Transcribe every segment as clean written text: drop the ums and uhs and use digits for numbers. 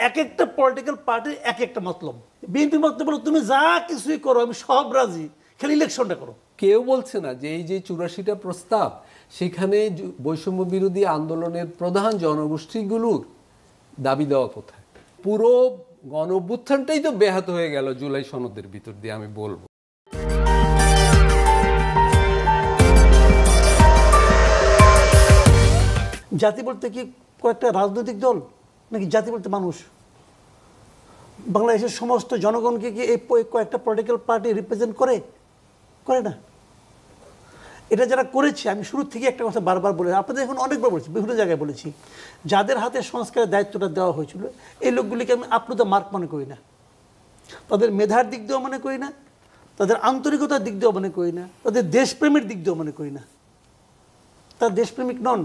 এক একটা পলিটিক্যাল পার্টির এক একটা মতলব। বিএনপির মতলব হলো তুমি যা কিছুই করো আমি সব রাজি, খালি ইলেকশনটা করো। কেউ বলছে না যে এই যে 84টা প্রস্তাব, সেখানে বৈষম্য বিরোধী আন্দোলনের প্রধান জনগোষ্ঠীগুলোর দাবি দেওয়া কোথায়? পুরো গণ অভ্যুত্থানটাই তো ব্যাহত হয়ে গেল জুলাই সনদের ভিতর দিয়ে, আমি বলবো। জাতি বলতে কি কয়েকটা রাজনৈতিক দল, নাকি জাতি বলতে মানুষ? বাংলাদেশের সমস্ত জনগণকে কি এই কয়েকটা পলিটিক্যাল পার্টি রিপ্রেজেন্ট করে? করে না। এটা যারা করেছে, আমি শুরু থেকে একটা কথা বারবার বলে, আপনাদের এখন অনেকবার বলেছি, বিভিন্ন জায়গায় বলেছি, যাদের হাতে সংস্কারের দায়িত্বটা দেওয়া হয়েছিল এই লোকগুলিকে আমি আপ টু দ্য মার্ক মনে করি না। তাদের মেধার দিক দিয়েও মনে করি না, তাদের আন্তরিকতার দিক দিয়েও মনে করি না, তাদের দেশপ্রেমের দিক দিয়েও মনে করি না। তার দেশপ্রেমিক নন।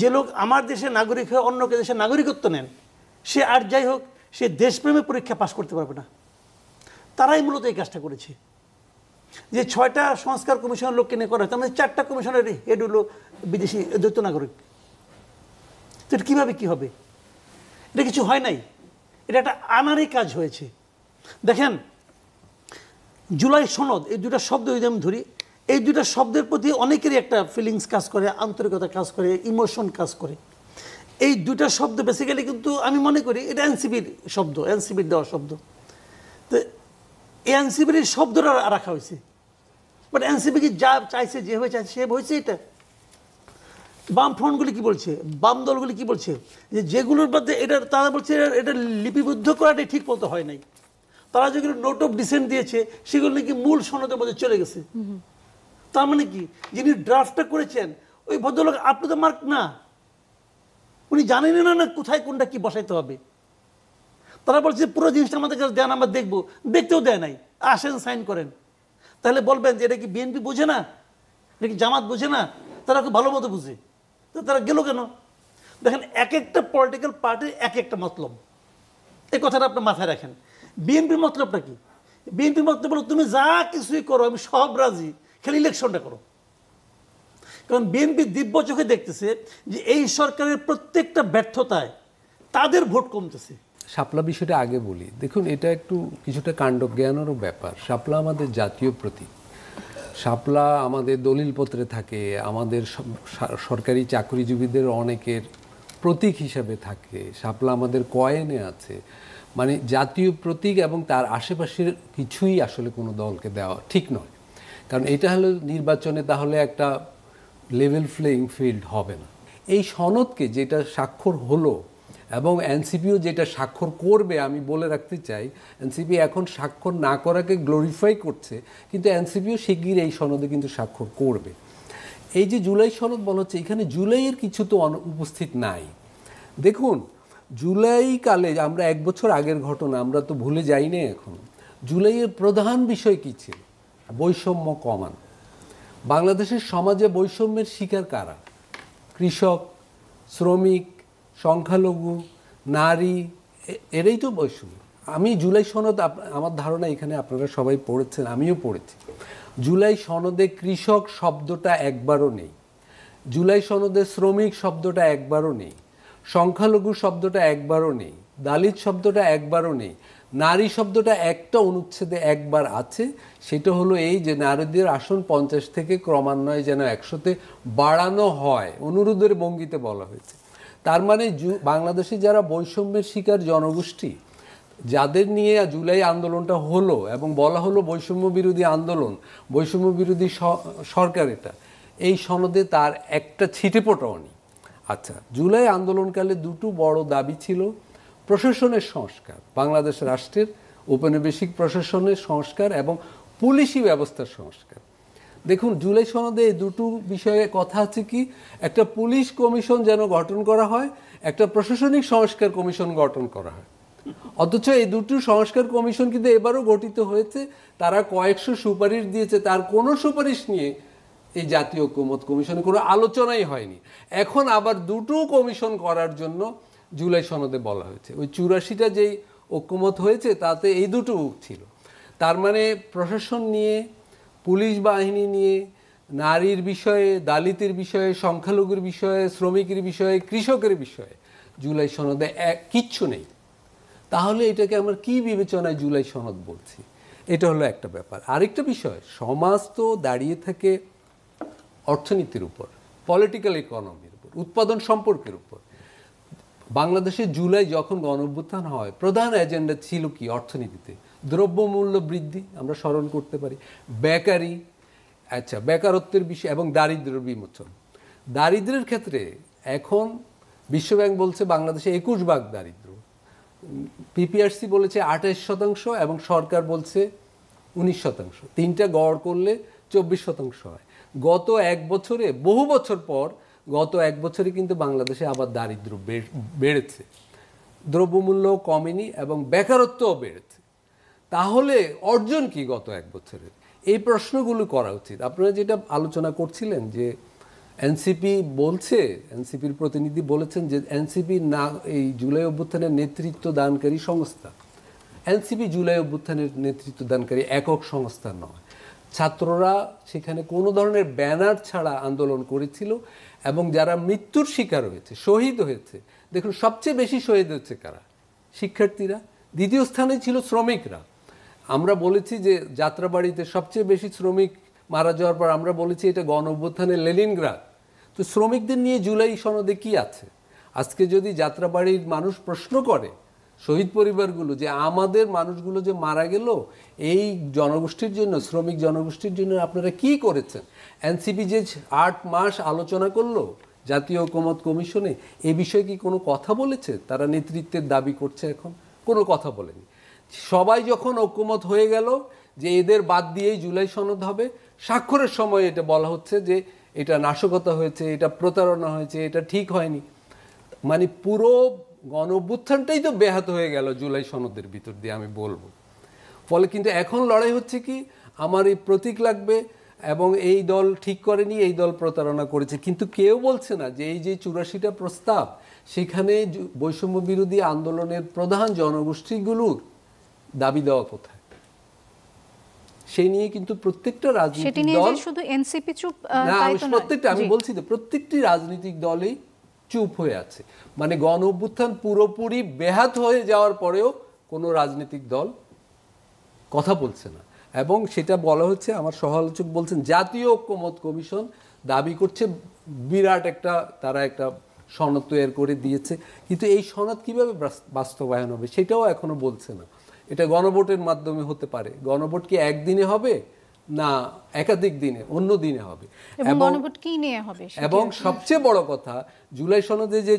যে লোক আমার দেশের নাগরিক হয়ে অন্য দেশের নাগরিকত্ব নেন, সে আর যাই হোক, সে দেশপ্রেমের পরীক্ষা পাশ করতে পারবে না। তারাই মূলত এই কাজটা করেছে। যে 6টা সংস্কার কমিশনের লোককে নিয়ে করা হয়, তার মধ্যে 4টা কমিশনের হেড হলো বিদেশি দ্বৈত নাগরিক। তো এটা কীভাবে কী হবে? এটা কিছু হয় নাই, এটা একটা আনারই কাজ হয়েছে। দেখেন, জুলাই সনদ, এই দুটা শব্দ যদি আমি ধরি, এই দুটা শব্দের প্রতি অনেকেরই একটা ফিলিংস কাজ করে, আন্তরিকতা কাজ করে, ইমোশন কাজ করে। এই দুটা শব্দ বেসিক্যালি কিন্তু আমি মনে করি এটা এনসিপির শব্দ, এনসিপির দেওয়া শব্দ। তো এই এনসিপির শব্দটা রাখা হয়েছে, বাট এনসিপি কি যা চাইছে, যেভাবে চাইছে সেভাবে হয়েছে? এটা বাম ফ্রন্টগুলি কি বলছে, বাম দলগুলি কি বলছে, যে যেগুলোর মধ্যে এটা তারা বলছে এটা লিপিবদ্ধ করাটাই ঠিক মতো হয় নাই। তারা যেগুলো নোট অফ ডিসেন্ট দিয়েছে সেগুলো নাকি মূল সনদের মধ্যে চলে গেছে। তার মানে কি, যিনি ড্রাফটটা করেছেন ওই ভদ্রলোক আপ টু দ্য মার্ক না, উনি জানেন না কোথায় কোনটা কি বসাইতে হবে। তারা বলছে পুরো জিনিসটা আমাদের কাছে দেন, আমরা দেখবো, দেখতেও দেয় নাই, আসেন সাইন করেন। তাহলে বলবেন যে এটা কি বিএনপি বোঝে না, এটা কি জামাত বোঝে না? তারা খুব ভালো মতো বুঝে, তো তারা গেল কেন? দেখেন, এক একটা পলিটিক্যাল পার্টির এক একটা মতলব, এই কথাটা আপনি মাথায় রাখেন। বিএনপির মতলবটা কি? বিএনপির মতলব হলো তুমি যা কিছুই করো আমি সব রাজি, খালি ইলেকশনটা করো। কারণ বিএনপি দিব্য চোখে দেখতেছে যে এই সরকারের প্রত্যেকটা ব্যর্থতায় তাদের ভোট কমতেছে। শাপলা বিষয়টা আগে বলি। দেখুন, এটা একটু কিছুটা কাণ্ডজ্ঞানেরও ব্যাপার। শাপলা আমাদের জাতীয় প্রতীক। শাপলা আমাদের দলিলপত্রে থাকে, আমাদের সরকারি চাকরিজীবীদের অনেকের প্রতীক হিসাবে থাকে। শাপলা আমাদের কয়েনে আছে। মানে জাতীয় প্রতীক, এবং তার আশেপাশের কিছুই আসলে কোনো দলকে দেওয়া ঠিক নয়। কারণ এটা হলো নির্বাচনে তাহলে একটা লেভেল প্লেইং ফিল্ড হবে না। এই সনদকে যেটা স্বাক্ষর হলো, এবং এনসিপিও যেটা স্বাক্ষর করবে, আমি বলে রাখতে চাই, এনসিপি এখন স্বাক্ষর না করাকে গ্লোরিফাই করছে, কিন্তু এনসিপিও শিগগির এই সনদে কিন্তু স্বাক্ষর করবে। এই যে জুলাই সনদ বলা হচ্ছে, এখানে জুলাইয়ের কিছু তো উপস্থিত নাই। দেখুন, জুলাই কালে আমরা 1 বছর আগের ঘটনা আমরা তো ভুলে যাই না এখন। জুলাইয়ের প্রধান বিষয় কী ছিল? বৈষম্য কমান। বাংলাদেশের সমাজে বৈষম্যের শিকার কারা? কৃষক, শ্রমিক, সংখ্যালঘু, নারী, এরাই তো বৈষম্য। আমি জুলাই সনদ, আমার ধারণা এখানে আপনারা সবাই পড়েছেন, আমিও পড়েছি। জুলাই সনদে কৃষক শব্দটা একবারও নেই, জুলাই সনদে শ্রমিক শব্দটা একবারও নেই, সংখ্যালঘু শব্দটা একবারও নেই, দালিত শব্দটা একবারও নেই। নারী শব্দটা একটা অনুচ্ছেদে একবার আছে, সেটা হলো এই যে নারীদের আসন 50 থেকে ক্রমান্বয়ে যেন 100-তে বাড়ানো হয়, অনুরোধের ভঙ্গিতে বলা হয়েছে। তার মানে বাংলাদেশে যারা বৈষম্যের শিকার জনগোষ্ঠী, যাদের নিয়ে জুলাই আন্দোলনটা হলো এবং বলা হলো বৈষম্য বিরোধী আন্দোলন, বৈষম্য বিরোধী সরকার, এটা এই সনদে তার একটা ছিটেফোঁটাও নেই। আচ্ছা, জুলাই আন্দোলনকালে দুটো বড় দাবি ছিল। প্রশাসনের সংস্কার, বাংলাদেশ রাষ্ট্রের ঔপনিবেশিক প্রশাসনের সংস্কার এবং পুলিশি ব্যবস্থার সংস্কার। দেখুন, জুলাই সনদে এই দুটো বিষয়ে কথা আছে কি, একটা পুলিশ কমিশন যেন গঠন করা হয়, একটা প্রশাসনিক সংস্কার কমিশন গঠন করা হয়। অথচ এই দুটো সংস্কার কমিশন কিন্তু এবারও গঠিত হয়েছে, তারা কয়েকশো সুপারিশ দিয়েছে, তার কোনো সুপারিশ নিয়ে এই জাতীয় ঐকমত্য কমিশনে কোনো আলোচনাই হয়নি। এখন আবার দুটো কমিশন করার জন্য জুলাই সনদে বলা হয়েছে। ওই 84টা যেই ঐকমত হয়েছে তাতে এই দুটো ছিল। তার মানে প্রশাসন নিয়ে, পুলিশ বাহিনী নিয়ে, নারীর বিষয়ে, দালিতের বিষয়ে, সংখ্যালঘুর বিষয়ে, শ্রমিকের বিষয়ে, কৃষকের বিষয়ে জুলাই সনদে কিচ্ছু নেই। তাহলে এটাকে আমরা কি বিবেচনায় জুলাই সনদ বলছি? এটা হলো একটা ব্যাপার। আরেকটা বিষয়, সমাজ তো দাঁড়িয়ে থাকে অর্থনীতির উপর, পলিটিক্যাল ইকোনমির উপর, উৎপাদন সম্পর্কের উপর। বাংলাদেশে জুলাই যখন গণঅভ্যুত্থান হয়, প্রধান এজেন্ডা ছিল কি অর্থনীতিতে? দ্রব্যমূল্য বৃদ্ধি, আমরা স্মরণ করতে পারি, বেকারি, বেকারত্বের বিষয় এবং দারিদ্র্য বিমোচন। দারিদ্র্যের ক্ষেত্রে এখন বিশ্বব্যাংক বলছে বাংলাদেশে 21% দারিদ্র, পিপিআরসি বলেছে 28% এবং সরকার বলছে 19%। তিনটা গড় করলে 24% হয়। গত এক বছরে, বহু বছর পর গত এক বছরে কিন্তু বাংলাদেশে আবার দারিদ্র্য বেড়েছে, দ্রব্যমূল্য কমেনি এবং বেকারত্বও বেড়েছে। তাহলে অর্জন কি গত এক বছরের? এই প্রশ্নগুলো করা উচিত। আপনারা যেটা আলোচনা করছিলেন যে এনসিপি বলছে, এনসিপির প্রতিনিধি বলেছেন যে এনসিপি না এই জুলাই অভ্যুত্থানের নেতৃত্ব দানকারী সংস্থা। এনসিপি জুলাই অভ্যুত্থানের নেতৃত্ব দানকারী একক সংস্থা নয়। ছাত্ররা সেখানে কোনো ধরনের ব্যানার ছাড়া আন্দোলন করেছিল এবং যারা মৃত্যুর শিকার হয়েছে, শহীদ হয়েছে, দেখুন সবচেয়ে বেশি শহীদ হচ্ছে কারা? শিক্ষার্থীরা। দ্বিতীয় স্থানে ছিল শ্রমিকরা। আমরা বলেছি যে যাত্রাবাড়িতে সবচেয়ে বেশি শ্রমিক মারা যাওয়ার পর আমরা বলেছি এটা গণঅভ্যুত্থানের লেনিনগ্রাদ। তো শ্রমিকদের নিয়ে জুলাই সনদে কি আছে? আজকে যদি যাত্রাবাড়ির মানুষ প্রশ্ন করে, শহীদ পরিবারগুলো, যে আমাদের মানুষগুলো যে মারা গেল এই জনগোষ্ঠীর জন্য, শ্রমিক জনগোষ্ঠীর জন্য আপনারা কি করেছেন? এনসিপি যে 8 মাস আলোচনা করলো জাতীয় ঐকমত্য কমিশনে, এই বিষয়ে কি কোনো কথা বলেছে? তারা নেতৃত্বের দাবি করছে, এখন কোনো কথা বলেনি। সবাই যখন ঐকমত হয়ে গেল যে এদের বাদ দিয়েই জুলাই সনদ হবে, স্বাক্ষরের সময় এটা বলা হচ্ছে যে এটা নাশকতা হয়েছে, এটা প্রতারণা হয়েছে, এটা ঠিক হয়নি। মানে পুরো গণঅভ্যুত্থানটাই তো ব্যাহত হয়ে গেল জুলাই সনদের ভিতর দিয়ে, আমি বলবো। ফলে কিন্তু এখন লড়াই হচ্ছে কি, আমার এই প্রতীক লাগবে এবং এই দল ঠিক করেনি, এই দল প্রতারণা করেছে। কিন্তু কেউ বলছে না যে এই যে 84টা প্রস্তাব, সেখানে বৈষম্য বিরোধী আন্দোলনের প্রধান জনগোষ্ঠীগুলোর দাবি দেওয়া কোথায়? সেই নিয়ে কিন্তু প্রত্যেকটা রাজনৈতিক দল, শুধু এনসিপি চুপ, প্রত্যেকটা, আমি বলছি তো প্রত্যেকটি রাজনৈতিক দলই চুপ হয়ে আছে। মানে গণ অভ্যুত্থান পুরোপুরি বেহাত হয়ে যাওয়ার পরেও কোনো রাজনৈতিক দল কথা বলছে না। এবং সেটা বলা হচ্ছে, আমার সহ-আলোচক বলছেন জাতীয় ঐকমত্য কমিশন দাবি করছে বিরাট একটা, তারা একটা সনদ তৈরি করে দিয়েছে, কিন্তু এই সনদ কিভাবে বাস্তবায়ন হবে সেটাও এখনো বলছে না। এটা গণভোটের মাধ্যমে হতে পারে। গণভোট কি একদিনে হবে না একাধিক দিনে, অন্য দিনে হবে, এবং গণভোট কি নিয়ে হবে? এবং সবচেয়ে বড় কথা, জুলাই সনদে যে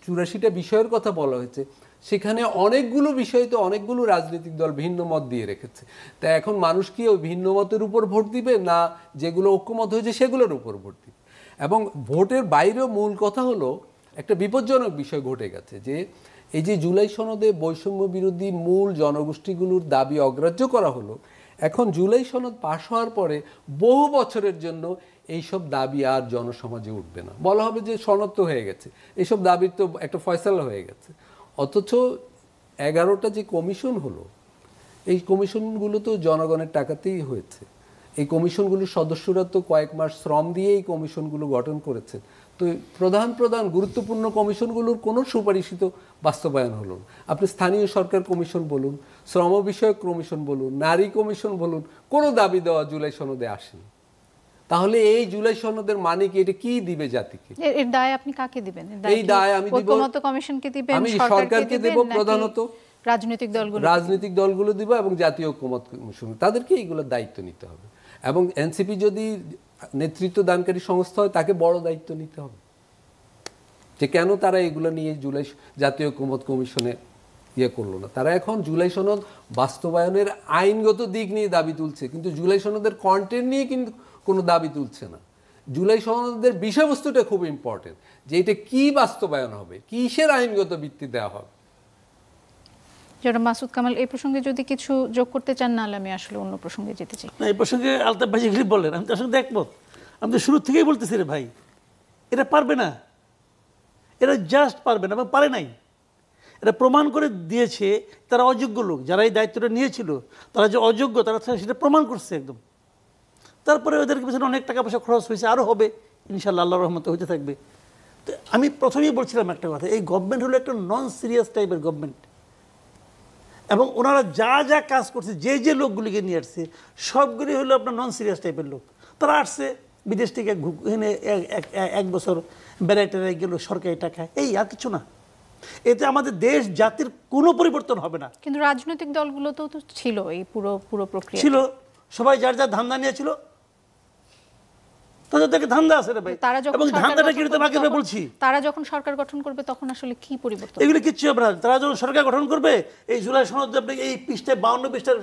84টা বিষয়ের কথা বলা হয়েছে, সেখানে অনেকগুলো বিষয় তো অনেকগুলো রাজনৈতিক দল ভিন্ন মত দিয়ে রেখেছে। তা এখন মানুষ কি ওই ভিন্ন মতের উপর ভোট দিবে, না যেগুলো ঐক্যমত হয়েছে সেগুলোর উপর ভোট দিবে? এবং ভোটের বাইরেও মূল কথা হলো, একটা বিপজ্জনক বিষয় ঘটে গেছে যে এই যে জুলাই সনদে বৈষম্য বিরোধী মূল জনগোষ্ঠীগুলোর দাবি অগ্রাহ্য করা হলো। এখন জুলাই সনদ পাশ হওয়ার পরে বহু বছরের জন্য এইসব দাবি আর জনসমাজে উঠবে না। বলা হবে যে সনদ তো হয়ে গেছে, এইসব দাবির তো একটা ফয়সালা হয়ে গেছে। অথচ 11টা যে কমিশন হলো, এই কমিশনগুলো তো জনগণের টাকাতেই হয়েছে। এই কমিশনগুলোর সদস্যরা তো কয়েক মাস শ্রম দিয়ে এই কমিশনগুলো গঠন করেছে। তো প্রধান প্রধান গুরুত্বপূর্ণ কমিশনগুলোর কোনো সুপারিশই তো বাস্তবায়ন হলো না। আপনি স্থানীয় সরকার কমিশন বলুন, শ্রম বিষয়ক কমিশন বলুন, নারী কমিশন বলুন, কোনো দাবি দেওয়া জুলাই সনদে আসেনি। তাহলে এই জুলাই সনদের মানে কি? এটা কি দিবে জাতিকে? এর দায় আপনি কাকে দিবেন? এই দায় আমি দিব ঐকমত্য কমিশনকে দিবেন, আমি সরকারকে দেব, প্রধানত রাজনৈতিক দলগুলো দিব এবং জাতীয় ঐকমত্য কমিশন, তাদেরকে এইগুলোর দায়িত্ব নিতে হবে। এবং এনসিপি যদি নেতৃত্ব দানকারী সংস্থা হয়, তাকে বড় দায়িত্ব নিতে হবে যে কেন তারা এগুলো নিয়ে জুলাই জাতীয় ঐকমত্য কমিশনে করলো না। তারা এখন জুলাই সনদ বাস্তবায়নের আইনগত দিক নিয়ে দাবি তুলছে, কিন্তু জুলাই সনদের কন্টেন্ট নিয়ে কিন্তু কোনো দাবি তুলছে না। জুলাই সনদের বিষয়বস্তুটা খুব ইম্পর্টেন্ট, যে এটা কি বাস্তবায়ন হবে, কিসের আইনগত ভিত্তি দেওয়া হবে। জনাব মাসুদ কামাল, এই প্রসঙ্গে যদি কিছু যোগ করতে চান, না আমি আসলে অন্য প্রসঙ্গে যেতে চাই। না, এই প্রসঙ্গে আলতাফ ভাই যেগুলি বললেন আমি তার সঙ্গে একমত। আমি তো শুরু থেকেই বলতেছি রে ভাই, এটা পারবে না, এরা জাস্ট পারবে না এবং পারে নাই। এটা প্রমাণ করে দিয়েছে তারা অযোগ্য লোক, যারা এই দায়িত্বটা নিয়েছিল তারা যে অযোগ্য, তারা সেটা প্রমাণ করছে একদম। তারপরে ওদেরকে পেছনে অনেক টাকা পয়সা খরচ হয়েছে, আরও হবে ইনশাআল্লাহ, আল্লাহর রহমতে হতে থাকবে। তো আমি প্রথমেই বলছিলাম একটা কথা, এই গভর্নমেন্ট হলো একটা নন সিরিয়াস টাইপের গভর্নমেন্ট। এবং ওনারা যা যা কাজ করছে, যে যে লোকগুলিকে নিয়ে আসছে, সবগুলি হলো আপনার নন সিরিয়াস টাইপের লোক। তারা আসছে বিদেশ থেকে, এখানে 1 বছর বেড়াইতে গেল সরকারি টাকায়, এই আর কিছু না। এতে আমাদের দেশ জাতির কোনো পরিবর্তন হবে না। কিন্তু রাজনৈতিক দলগুলো তো ছিল এই পুরো প্রক্রিয়া ছিল, সবাই যার যার ধান্দা নিয়েছিল, তাদের থেকে ধান্দা আছে রে ভাই। এবং ধান্দাটা কি তোমাকে বলছি, তারা যখন সরকার গঠন করবে তখন আসলে কি পরিবর্তন? এগুলো কিচ্ছু হবে না। তারা যখন সরকার গঠন করবে, এই জুলাই সনদ, আপনি এই পৃষ্ঠায় 52 পৃষ্ঠার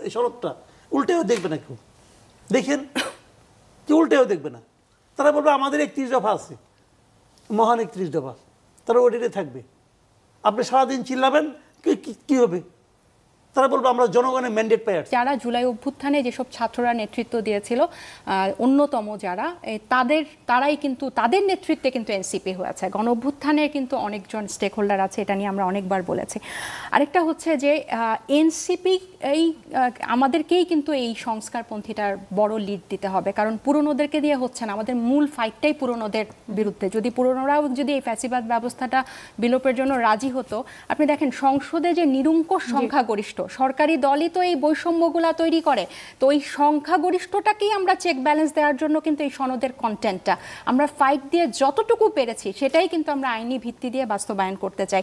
এই সনদটা উল্টেও দেখবে না কেউ, দেখেন কেউ উল্টেও দেখবে না। তারা বলবে আমাদের 31 দফা আছে, মহান 31 দফা, তারা ওটিতে থাকবে। আপনি সারাদিন চিল্লাবেন, কি হবে? তারা বলবো আমরা জনগণের ম্যান্ডেট পাই। যারা জুলাই অভ্যুত্থানে যেসব ছাত্ররা নেতৃত্ব দিয়েছিল, অন্যতম যারা তারাই কিন্তু তাদের নেতৃত্বে কিন্তু এনসিপি হয়েছে। গণ অভ্যুত্থানের কিন্তু অনেকজন স্টেক হোল্ডার আছে, এটা নিয়ে আমরা অনেকবার বলেছি। আরেকটা হচ্ছে যে এনসিপি আমাদেরকেই কিন্তু এই সংস্কারপন্থীটার বড় লিড দিতে হবে, কারণ পুরনোদেরকে দিয়ে হচ্ছে না। আমাদের মূল ফাইটটাই পুরনোদের বিরুদ্ধে। যদি পুরনোরাও যদি এই ফ্যাসিবাদ ব্যবস্থাটা বিলোপের জন্য রাজি হতো, আপনি দেখেন সংসদে যে নিরঙ্কুশ সংখ্যাগরিষ্ঠ সরকারি দলই তো এই বৈষম্যগুলা তৈরি করে। তো এই সংখ্যাগরিষ্ঠটাকেই আমরা চেক ব্যালেন্স দেওয়ার জন্য কিন্তু এই সনদের কন্টেন্টটা আমরা ফাইট দিয়ে যতটুকু পেরেছি সেটাই কিন্তু আমরা আইনি ভিত্তি দিয়ে বাস্তবায়ন করতে চাই।